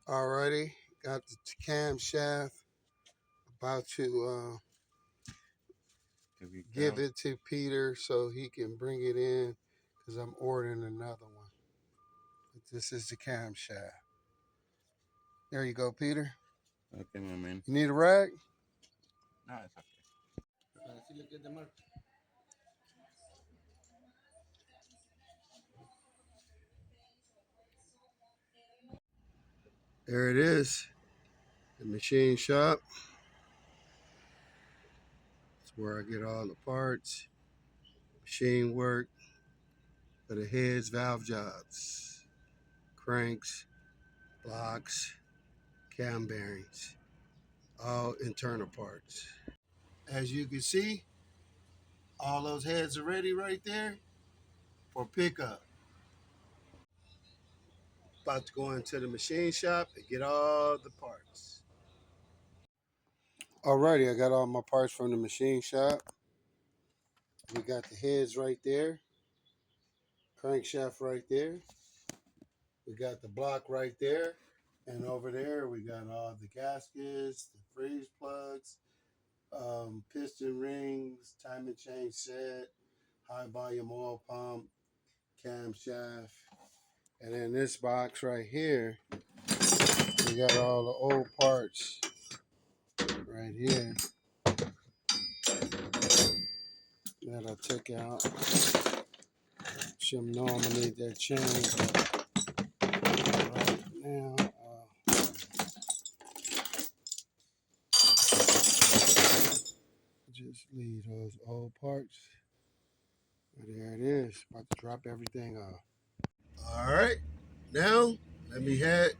Alrighty, got the camshaft. About to give it to Peter so he can bring it in because I'm ordering another one. But this is the camshaft. There you go, Peter. Okay, my man. You need a rag? No, it's okay. There it is. The machine shop. It's where I get all the parts, machine work for the heads, valve jobs, cranks, blocks, cam bearings, all internal parts. As you can see, all those heads are ready right there for pickup. About to go into the machine shop and get all the parts. Alrighty, I got all my parts from the machine shop. We got the heads right there, crankshaft right there. We got the block right there. And over there, we got all the gaskets, the freeze plugs, piston rings, timing chain set, high volume oil pump, camshaft. And in this box right here, we got all the old parts right here that I took out. Should normally need that change, but right now, just leave those old parts. There it is. About to drop everything off. All right, now let me head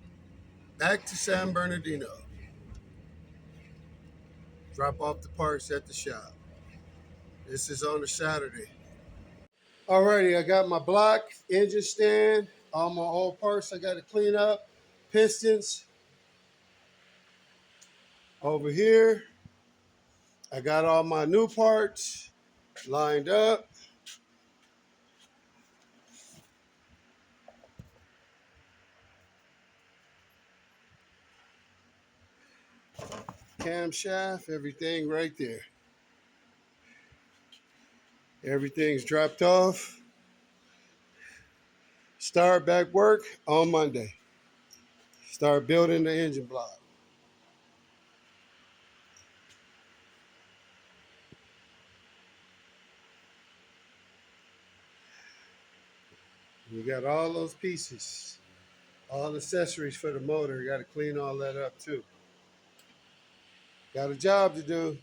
back to San Bernardino. Drop off the parts at the shop. This is on a Saturday. Alrighty, I got my block, engine stand, all my old parts I got to clean up, pistons. Over here, I got all my new parts lined up. Camshaft, everything right there. Everything's dropped off. Start back work on Monday. Start building the engine block. We got all those pieces, all accessories for the motor. Got to clean all that up too. Got a job to do.